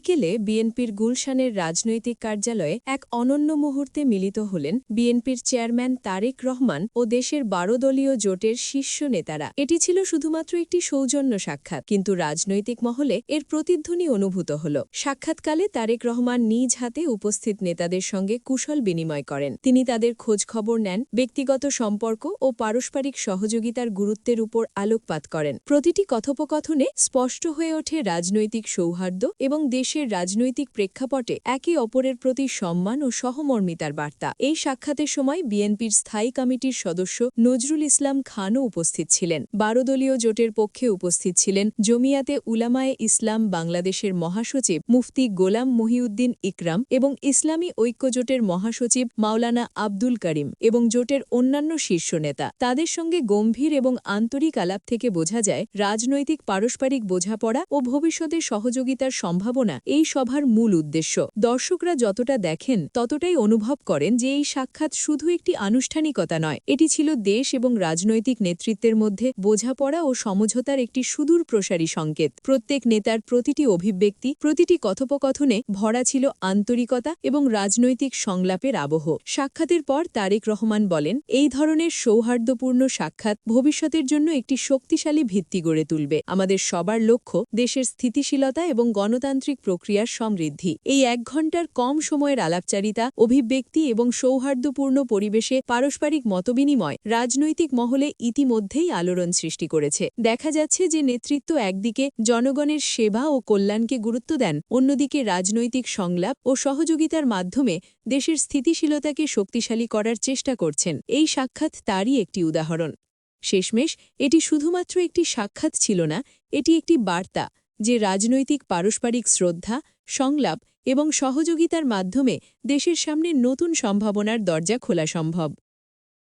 বিকেলে বিএনপির গুলশানের রাজনৈতিক কার্যালয়ে এক অনন্য মুহূর্তে মিলিত হলেন বিএনপির চেয়ারম্যান তারেক রহমান ও দেশের ১২ দলীয় জোটের শীর্ষ নেতারা। এটি ছিল শুধুমাত্র একটি সৌজন্য সাক্ষাৎ, কিন্তু রাজনৈতিক মহলে এর প্রতিধ্বনি অনুভূত হল। সাক্ষাৎকালে তারেক রহমান নিজ হাতে উপস্থিত নেতাদের সঙ্গে কুশল বিনিময় করেন। তিনি তাদের খোঁজখবর নেন, ব্যক্তিগত সম্পর্ক ও পারস্পরিক সহযোগিতার গুরুত্বের উপর আলোকপাত করেন। প্রতিটি কথোপকথনে স্পষ্ট হয়ে ওঠে রাজনৈতিক সৌহার্দ্য এবং দেশের রাজনৈতিক প্রেক্ষাপটে একে অপরের প্রতি সম্মান ও সহমর্মিতার বার্তা। এই সাক্ষাতের সময় বিএনপির স্থায়ী কমিটির সদস্য নজরুল ইসলাম খানও উপস্থিত ছিলেন। ১২ দলীয় জোটের পক্ষে উপস্থিত ছিলেন জমিয়াতে উলামায়ে ইসলাম বাংলাদেশের মহাসচিব মুফতি গোলাম মহিউদ্দিন ইকরাম এবং ইসলামী ঐক্যজোটের মহাসচিব মাওলানা আব্দুল করিম এবং জোটের অন্যান্য শীর্ষ নেতা। তাদের সঙ্গে গম্ভীর এবং আন্তরিক আলাপ থেকে বোঝা যায় রাজনৈতিক পারস্পরিক বোঝাপড়া ও ভবিষ্যতের সহযোগিতার সম্ভাবনা এই সভার মূল উদ্দেশ্য। দর্শকরা যতটা দেখেন ততটাই অনুভব করেন যে এই সাক্ষাৎ শুধু একটি আনুষ্ঠানিকতা নয়, এটি ছিল দেশ এবং রাজনৈতিক নেতৃত্বের মধ্যে বোঝাপড়া ও সমঝোতার একটি সুদূর প্রসারী সংকেত। প্রত্যেক নেতার প্রতিটি অভিব্যক্তি, প্রতিটি কথোপকথনে ভরা ছিল আন্তরিকতা এবং রাজনৈতিক সংলাপের আবহ। সাক্ষাতের পর তারেক রহমান বলেন, এই ধরনের সৌহার্দ্যপূর্ণ সাক্ষাৎ ভবিষ্যতের জন্য একটি শক্তিশালী ভিত্তি গড়ে তুলবে। আমাদের সবার লক্ষ্য দেশের স্থিতিশীলতা এবং গণতান্ত্রিক প্রক্রিয়ার সমৃদ্ধি। এই ১ ঘণ্টার কম সময়ের আলাপচারিতা, অভিব্যক্তি এবং সৌহার্দ্যপূর্ণ পরিবেশে পারস্পরিক মতবিনিময় রাজনৈতিক মহলে ইতিমধ্যেই আলোড়ন সৃষ্টি করেছে। দেখা যাচ্ছে যে নেতৃত্ব একদিকে জনগণের সেবা ও কল্যাণকে গুরুত্ব দেন, অন্যদিকে রাজনৈতিক সংলাপ ও সহযোগিতার মাধ্যমে দেশের স্থিতিশীলতাকে শক্তিশালী করার চেষ্টা করছেন। এই সাক্ষাৎ তারই একটি উদাহরণ। শেষমেশ এটি শুধুমাত্র একটি সাক্ষাৎ ছিল না, এটি একটি বার্তা যে রাজনৈতিক পারস্পরিক শ্রদ্ধা, সংলাপ এবং সহযোগিতার মাধ্যমে দেশের সামনে নতুন সম্ভাবনার দরজা খোলা সম্ভব।